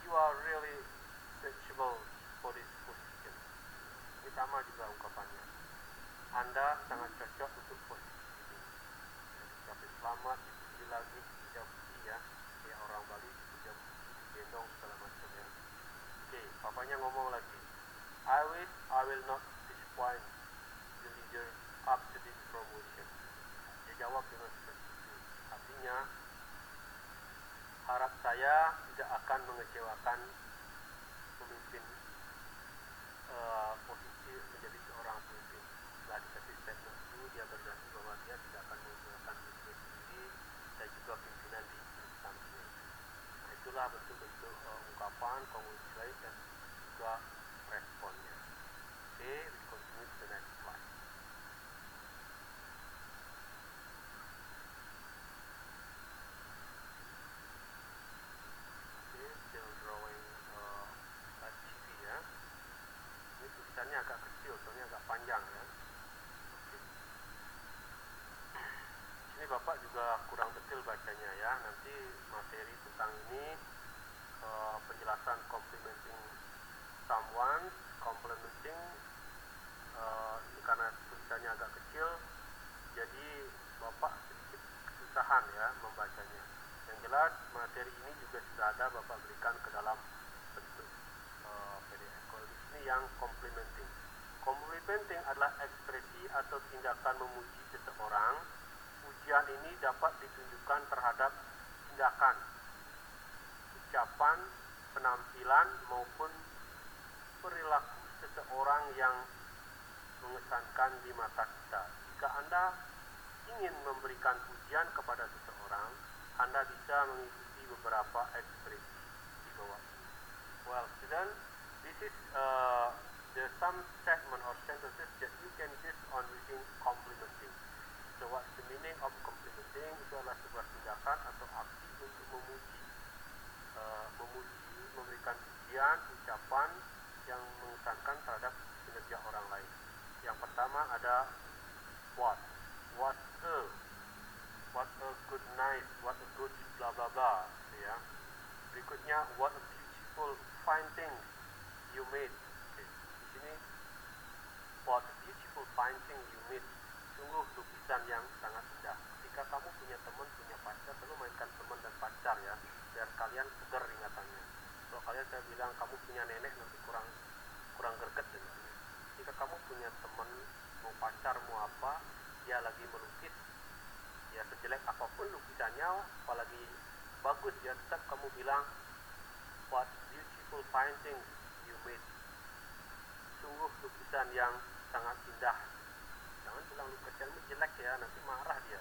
you are really suitable for this position. Ini sama juga ungkapannya. Anda sangat cocok untuk posisi ini. Tapi selamat, dipuji lagi, puji ya. Kayak orang Bali, puji, digendong segala macam ya. Oke, papanya ngomong lagi. I wish I will not disappoint the leader up to this promotion. Dia jawab dengan seperti itu. Artinya, harap saya tidak akan mengecewakan pemimpin posisi menjadi seorang pemimpin. Setelah dikasih statement itu, dia berjanji bahwa dia tidak akan mengecewakan diri sendiri dan juga pimpinan di instansinya. Nah, itulah bentuk-bentuk ungkapan, congratulate dan juga responnya. Oke, we continue to the next slide. Oke, still drawing TV ya. Ini tulisannya agak kecil, soalnya agak panjang ya. Oke. Ini Bapak juga kurang detail bacanya ya. Nanti materi tentang ini penjelasan complimenting someone, complimenting ini karena tulisannya agak kecil, jadi Bapak sedikit kesusahan ya membacanya. Yang jelas materi ini juga sudah ada Bapak berikan ke dalam bentuk PDF. Kalau di sini yang complimenting. Complimenting adalah ekspresi atau tindakan memuji seseorang. Pujian ini dapat ditunjukkan terhadap tindakan, ucapan, penampilan maupun perilaku seseorang yang mengesankan di mata kita. Jika Anda ingin memberikan pujian kepada seseorang, Anda bisa mengikuti beberapa ekspresi di bawah ini. Well, student, this is the some statement or sentences that you can use on using complimenting. So, what's the meaning of complimenting? Itu adalah sebuah tindakan atau aksi untuk memuji, memberikan pujian, ucapan yang mengesankan terhadap kinerja orang lain. Yang pertama ada what a good night, what a good bla bla bla, ya. Berikutnya what a beautiful fine thing you made. Okay. Di sini what a beautiful fine thing you made. Sungguh lukisan yang sangat indah. Ketika kamu punya teman, punya pacar, selalu mainkan teman dan pacar ya, biar kalian segar ingatannya. Kalau kalian saya bilang kamu punya nenek nanti kurang greget dengannya. Jika kamu punya teman, mau pacar mau apa, dia lagi melukis, ya sejelek apapun lukisannya, apalagi bagus ya, tetap kamu bilang what beautiful fine things you made. Sungguh lukisan yang sangat indah. Jangan bilang lukisanmu jelek ya, nanti marah dia.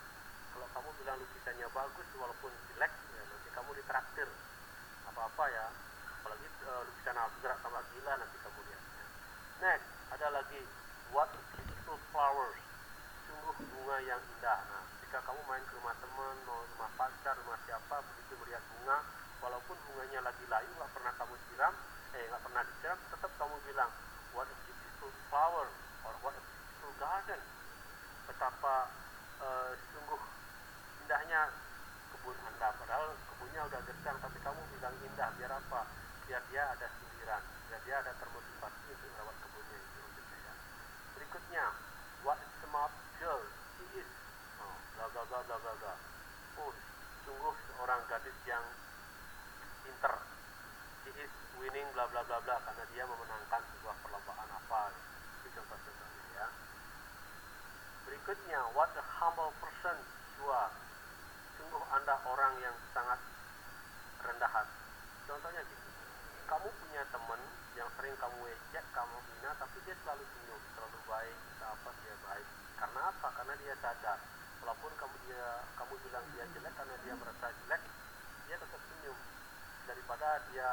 Kalau kamu bilang lukisannya bagus walaupun jelek, ya nanti kamu ditraktir. Apa-apa ya, apalagi lukisan abstrak sama gila nanti kamu lihatnya. Next, ada lagi what a beautiful flowers. Sungguh bunga yang indah. Nah, jika kamu main ke rumah teman, mau rumah pacar, rumah siapa, begitu melihat bunga, walaupun bunganya lagi layu, nggak pernah disiram, tetap kamu bilang what a beautiful flower or what a beautiful garden. Betapa sungguh indahnya kebun Anda, padahal kebunnya udah gersang, tapi kamu bilang indah, biar apa? Biar dia ada sindiran, biar dia ada termotivasi untuk merawat kebunnya itu. Ya. Berikutnya, what a smart girl she is. Bla bla bla bla bla bla. Sungguh seorang gadis yang pinter. She is winning bla bla bla bla, karena dia memenangkan sebuah perlombaan apa. Itu contoh-contohnya ya. Berikutnya, what a humble person you are. Sungguh Anda orang yang sangat rendah hati. Contohnya gini, kamu punya teman yang sering kamu ejek, kamu hina, tapi dia selalu senyum, selalu baik, apa dia baik. Karena apa? Karena dia sadar, walaupun kamu bilang dia jelek karena dia merasa jelek, dia tetap senyum. Daripada dia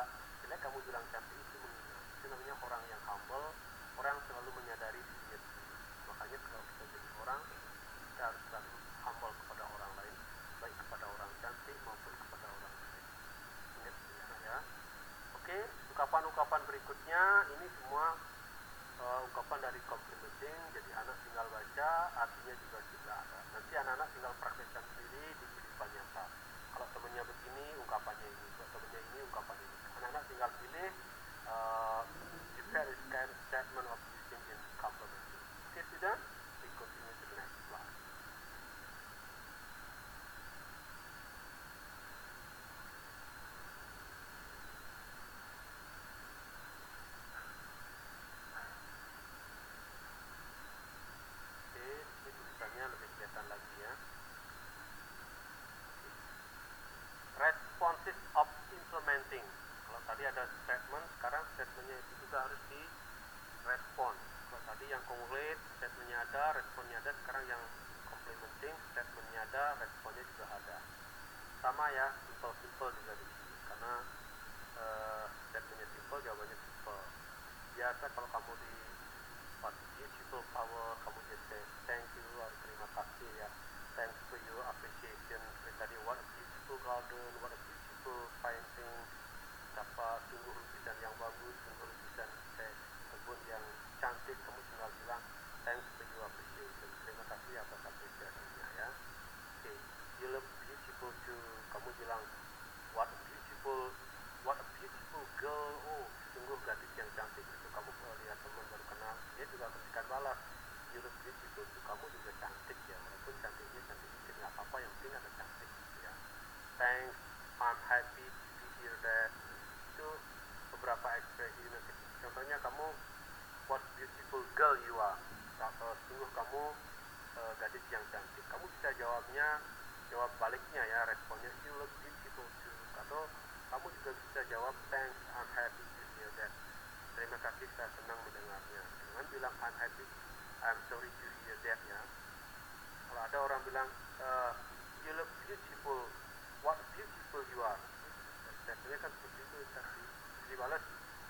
jelek kamu bilang cantik, itu menghina. Itu namanya orang yang humble, orang yang selalu menyadari dirinya sendiri. Makanya kalau kita jadi orang, kita harus selalu humble kepada orang lain, baik kepada orang cantik maupun kepada orang jelek. Ingat ya. Oke, ungkapan-ungkapan berikutnya ini semua ungkapan dari complimenting, jadi anak tinggal baca, artinya juga sudah ada. Nanti anak-anak tinggal praktekkan sendiri di kehidupan nyata. Kalau temennya begini, ungkapannya ini. Kalau temennya ini, ungkapannya ini. Anak-anak tinggal pilih various kind of statement of using in complimenting. Okay, sudah? We continue to the next slide. Lebih kelihatan lagi ya. Responses of implementing. Kalau tadi ada statement, sekarang statementnya itu juga harus direspon. Kalau tadi yang concrete, statementnya ada, responnya ada. Sekarang yang complementing, statementnya ada, responnya juga ada. Sama ya, simple juga di sini. Karena statementnya simple, jawabannya simple. Biasa kalau kamu di beautiful power, kamu just say thank you or terima kasih ya, thanks for your appreciation. Seperti tadi, what a beautiful garden, what a beautiful painting, apa sungguh lukisan yang bagus, sungguh lukisan kebun yang cantik, kamu tinggal bilang thanks for your appreciation, terima kasih atas apresiasinya ya. You look beautiful too, kamu bilang what a beautiful thanks, I'm happy to hear that. Itu beberapa ekspresi negatif. Contohnya kamu, what beautiful girl you are. Sungguh kamu gadis yang cantik. Kamu bisa jawab baliknya ya, responnya you look beautiful too. Atau kamu juga bisa jawab thanks, I'm happy to hear that. Terima kasih, saya senang mendengarnya. Jangan bilang I'm happy, I'm sorry to hear that ya. Kalau ada orang bilang you look beautiful, what beautiful you are. Biasanya kan seperti itu, tapi dibalas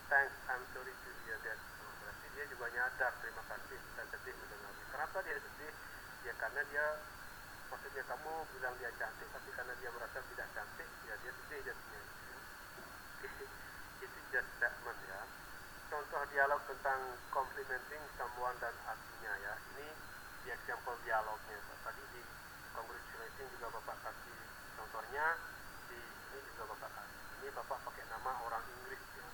thanks, I'm sorry to hear that. Berarti dia juga nyadar, terima kasih, saya sedih mendengarnya. Kenapa dia sedih? Ya karena dia, maksudnya kamu bilang dia cantik, tapi karena dia merasa tidak cantik, ya dia sedih jadinya. Itu just statement ya. Contoh dialog tentang complimenting someone dan artinya ya. Ini di example dialognya. Tadi di congratulating juga Bapak kasih contohnya, di ini juga Bapak kasih. Ini Bapak pakai nama orang Inggris ya.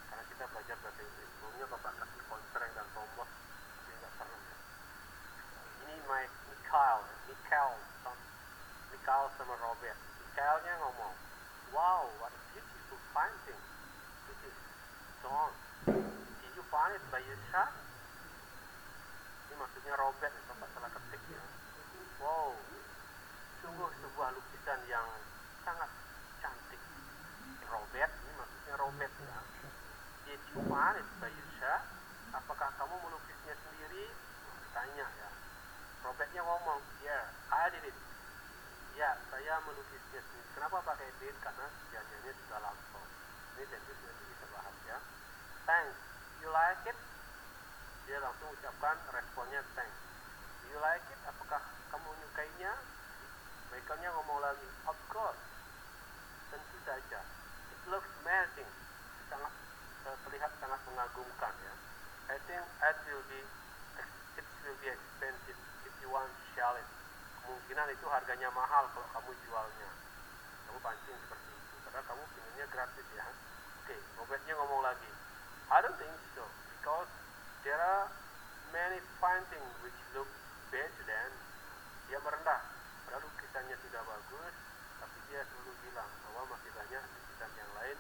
Karena kita belajar bahasa Inggris. Sebelumnya Bapak kasih constraint dan tombol, tapi nggak perlu ya. Ini Michael sama Robert. Michaelnya ngomong, wow, what a beautiful painting. This is John. Did you find it by yourself? Ini maksudnya Robert, Bapak salah ketik ya. Wow, sungguh sebuah lukisan yang sangat cantik. Robert, ini maksudnya Robert ya. Did you find it by yourself? Apakah kamu melukisnya sendiri? Tanya ya. Robertnya ngomong, yeah, I did it. Ya, saya melukisnya sendiri. Kenapa pakai did? Karena kejadiannya sudah langsung. Ini nanti kita bahas ya. Thanks, you like it? Dia langsung ucapkan responnya thanks. Do you like it? Apakah kamu menyukainya? Michaelnya ngomong lagi, of course. Tentu saja. It looks amazing. Sangat terlihat sangat mengagumkan ya. I think it will be expensive if you want to sell it. Kemungkinan itu harganya mahal kalau kamu jualnya. Kamu pancing seperti itu. Padahal kamu pinginnya gratis ya. Oke, Robertnya ngomong lagi. I don't think so, because there are many paintings which look better than. Dia merendah. Padahal lukisannya sudah bagus, tapi dia selalu bilang bahwa masih banyak lukisan yang lain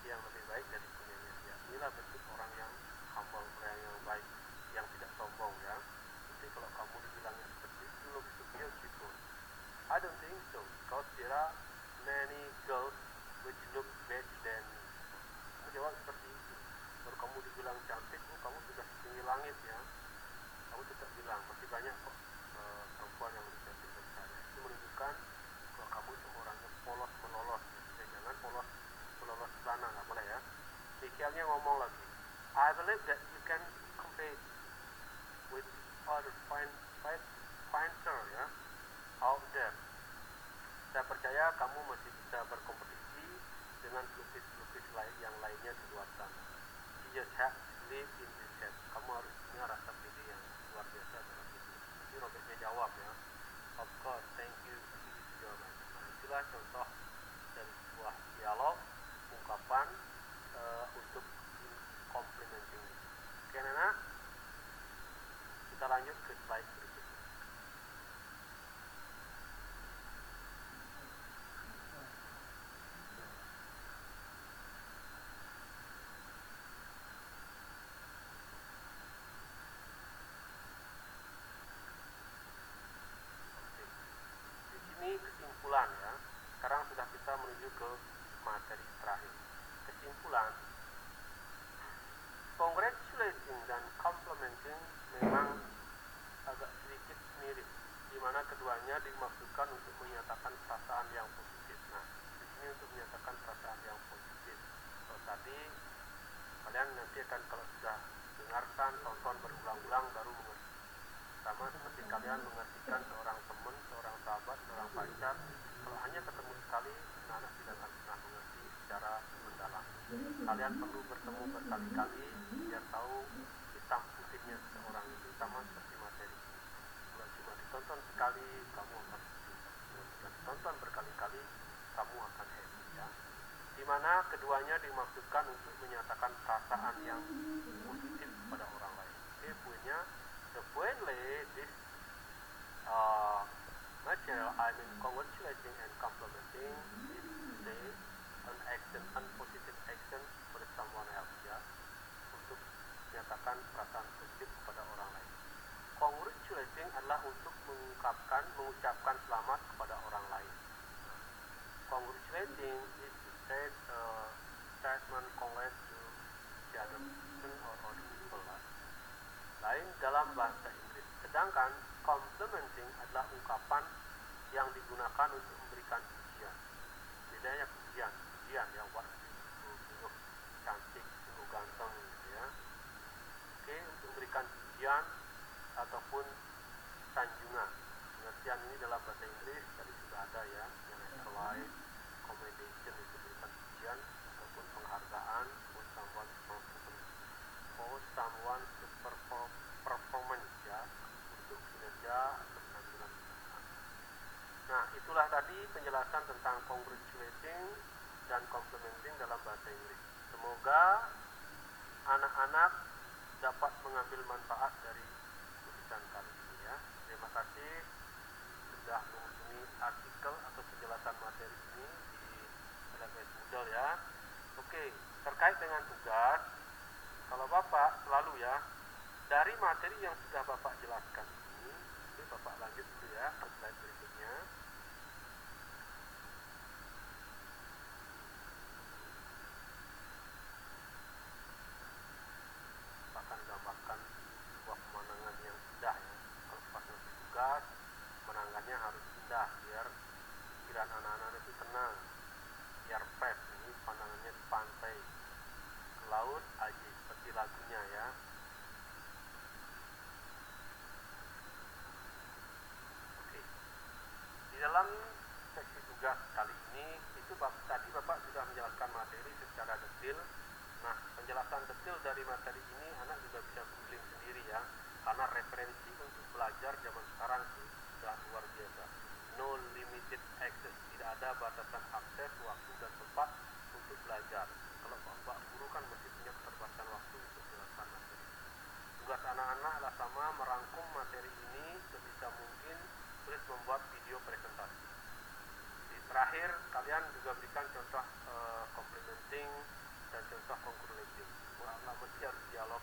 yang lebih baik dari punyanya dia. Inilah bentuk orang yang humble, orang yang baik, yang tidak sombong ya. Jadi kalau kamu dibilangnya seperti itu, look so beautiful. I don't think so, because there are many girls which look better than me. Kamu jawab seperti itu. Kalau kamu dibilang cantik, kamu sudah setinggi langit ya. Kamu tetap bilang masih banyak kok perempuan yang lebih cantik dari saya. Itu menunjukkan kalau kamu itu orangnya polos melolos. Ya, jangan polos melolos sana, nggak boleh ya. Michaelnya ngomong lagi, I believe that you can compete with other painter ya, out there. Saya percaya kamu masih bisa berkompetisi dengan pelukis-pelukis lain yang lainnya di luar sana. You just have to live in this set. Kamu harus punya rasa pede yang luar biasa dalam hidup. Jadi Robertnya jawab ya, of course, thank you. Itu jawaban. Nah, itulah contoh dari sebuah dialog, ungkapan untuk complimenting. Oke, Nana, kita lanjut ke slide berikutnya. Ini kesimpulan ya. Sekarang sudah kita menuju ke materi terakhir. Kesimpulan, congratulating dan complimenting memang agak sedikit mirip, di mana keduanya dimaksudkan untuk menyatakan perasaan yang positif. Nah, di sini untuk menyatakan perasaan yang positif. Kalau tadi kalian nanti akan, kalau sudah dengarkan, tonton berulang-ulang baru mengerti. Sama seperti kalian mengertikan seorang teman, seorang sahabat, seorang pacar. Kalau hanya ketemu sekali, anak tidak akan pernah mengerti secara mendalam. Kalian perlu bertemu berkali-kali biar tahu hitam putihnya seseorang itu. Sama seperti materi. Kalau cuma ditonton sekali, kamu akan susah. Kalau ditonton berkali-kali, kamu akan happy ya. Dimana keduanya dimaksudkan untuk menyatakan perasaan yang positif pada orang lain. Oke, poinnya, the point lay this material, I mean congratulating and complimenting is say an action, an positive action for someone else, ya, untuk menyatakan perasaan positif kepada orang lain. Congratulating adalah untuk mengucapkan selamat kepada orang lain. Congratulating is to say statement congrats to the other person or other people lain dalam bahasa Inggris. Sedangkan complimenting adalah ungkapan yang digunakan untuk memberikan pujian. Bedanya pujian yang buat sungguh cantik, sungguh ganteng gitu ya. Oke, untuk memberikan pujian ataupun sanjungan. Pengertian ini dalam bahasa Inggris tadi sudah ada ya, yang accolade, commendation itu berikan pujian ataupun penghargaan for someone performance ya, untuk kinerja atau penampilan. Nah, itulah tadi penjelasan tentang congratulating dan complimenting dalam bahasa Inggris. Semoga anak-anak dapat mengambil manfaat dari tulisan kali ini ya. Terima kasih sudah mengunjungi artikel atau penjelasan materi ini di LMS Moodle ya. Oke, terkait dengan tugas, kalau Bapak selalu ya, dari materi yang sudah Bapak jelaskan ini, Bapak lanjut dulu ya ke slide berikutnya. Akan gambarkan sebuah pemandangan yang indah ya. Kalau pas ngasih tugas, pemandangannya harus indah biar pikiran anak-anak itu tenang, biar fresh. Ini pandangannya di pantai, ke laut aja seperti lagunya ya. Oke, di dalam sesi tugas kali ini itu tadi Bapak sudah menjelaskan materi secara detail. Nah, penjelasan detail dari materi ini anak juga bisa googling sendiri ya, karena referensi untuk belajar zaman sekarang sudah luar biasa. No limited access, tidak ada batasan akses waktu dan tempat untuk belajar. Kalau Bapak guru kan masih punya keterbatasan waktu untuk menjelaskan materi. Tugas anak-anak adalah sama, merangkum materi ini sebisa mungkin, terus membuat video presentasi. Di terakhir kalian juga berikan contoh complementing dan contoh congratulating. Mesti harus dialog